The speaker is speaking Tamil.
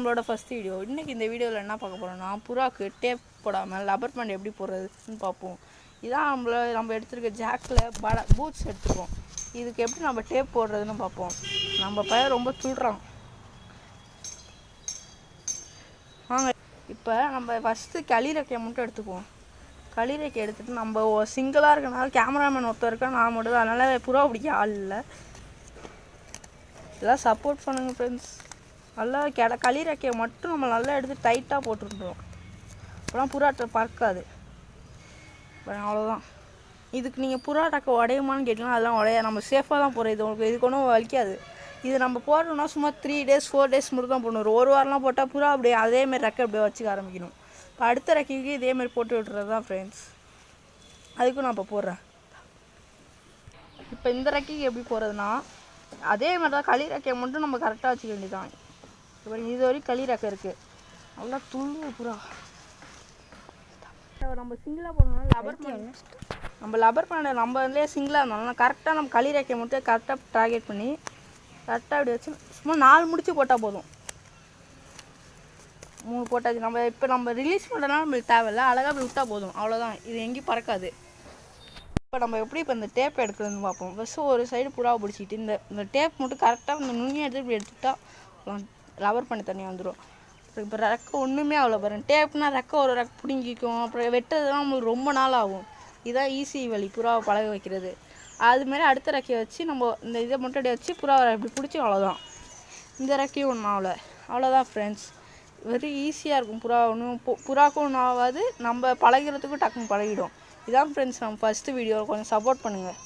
நம்மளோட ஃபஸ்ட் வீடியோ. இன்றைக்கி இந்த வீடியோவில் என்ன பார்க்க போகிறோம்னா, புறாக்கு டேப் போடாமல் லப்பர் பேண்ட் எப்படி போடுறதுன்னு பார்ப்போம். இதான் நம்ம எடுத்துருக்க ஜாக்கில் பூட்ஸ் எடுத்துருக்கோம். இதுக்கு எப்படி நம்ம டேப் போடுறதுன்னு பார்ப்போம். நம்ம பையன் ரொம்ப துள்ளுறான். வாங்க இப்போ நம்ம ஃபஸ்ட்டு களிரெக்கையை மட்டும் எடுத்துக்குவோம். களிரெக்கை எடுத்துகிட்டு நம்ம சிங்கிளாக இருக்கனால கேமராமேன் ஒருத்தர் இருக்கா, நான் மட்டும் தான். அதனால் புறா பிடிக்க ஆள் இல்லை. எல்லாம் சப்போர்ட் பண்ணுங்கள் ஃப்ரெண்ட்ஸ். நல்லா களிரெக்கையை மட்டும் நம்ம நல்லா எடுத்து டைட்டாக போட்டுருந்தோம். அப்போலாம் புறாட்டை பறக்காது. அவ்வளோதான். இதுக்கு நீங்கள் புறாட்டை உடையுமான்னு கேட்டிங்கன்னா அதெல்லாம் உடையாது. நம்ம சேஃபாக தான் போகிறோம். இதுக்கு ஒன்றும் வலிக்காது. இது நம்ம போடுறோம்னா சும்மா 3 days 4 days மட்டும் தான் போடணும். ஒரு வாரம்லாம் போட்டால் புறா அப்படியே அதேமாரி ரெக்கை அப்படியே வச்சுக்க ஆரம்பிக்கணும். இப்போ அடுத்த ரெக்கைக்கு இதேமாரி போட்டு விட்டுறது தான் ஃப்ரெண்ட்ஸ். அதுக்கும் நான் இப்போ போடுறேன். இப்போ இந்த ரெக்கைக்கு எப்படி போகிறதுனா, அதே மாதிரி தான் களிரெக்கையை மட்டும் நம்ம கரெக்டாக வச்சுக்க வேண்டியதான். இப்போ இது வரைக்கும் களிரெக்கை இருக்குது. நல்லா துள்ளு புறா. நம்ம சிங்கிளாக போடணும்னா லப்பர் பேண்ட் நம்ம வந்து சிங்கிளாக இருந்தாலும் கரெக்டாக நம்ம களிரெக்கையை மட்டும் கரெக்டாக டார்கெட் பண்ணி கரெக்டாக அப்படி வச்சு சும்மா 4 முடிச்சு போட்டால் போதும். 3 போட்டாச்சு. நம்ம ரிலீஸ் பண்ணுறதுனால நம்மளுக்கு தேவையில்லை. அழகாக அப்படி விட்டால் போதும். அவ்வளோதான். இது எங்கேயும் பறக்காது. இப்போ நம்ம எப்படி இந்த டேப் எடுக்கிறதுன்னு பார்ப்போம். ஃபஸ்ட்டு ஒரு சைடு புறாவை பிடிச்சிக்கிட்டு இந்த டேப் மட்டும் கரெக்டாக இந்த நுண்ணியை எடுத்து இப்படி எடுத்துக்கிட்டால் லப்பர் பண்ணி தண்ணி வந்துடும். இப்போ ரெக்கை ஒன்றுமே அவ்வளோ பாருங்கள். டேப்னா ரெக்கை ஒரு ரெக்கை பிடிங்கிக்கும். அப்புறம் வெட்டுறதுலாம் நம்மளுக்கு ரொம்ப நாள் ஆகும். இதுதான் ஈஸி வழி புறாவை பழக வைக்கிறது. அதுமாரி அடுத்த ரெக்கையை வச்சு நம்ம இந்த இதை மட்டும் அப்படியே வச்சு புறாவை இப்படி பிடிச்சி அவ்வளோதான். இந்த ரெக்கையும் ஒன்றும் ஆகலை. அவ்வளோதான் ஃப்ரெண்ட்ஸ். வெரி ஈஸியாக இருக்கும். புறாக்கும் ஒன்றும் ஆகாது. நம்ம பழகிறதுக்கும் டக்குன்னு பழகிடும். இதான் ஃப்ரெண்ட்ஸ் நம்ம ஃபஸ்ட்டு வீடியோ. கொஞ்சம் சப்போர்ட் பண்ணுங்கள்.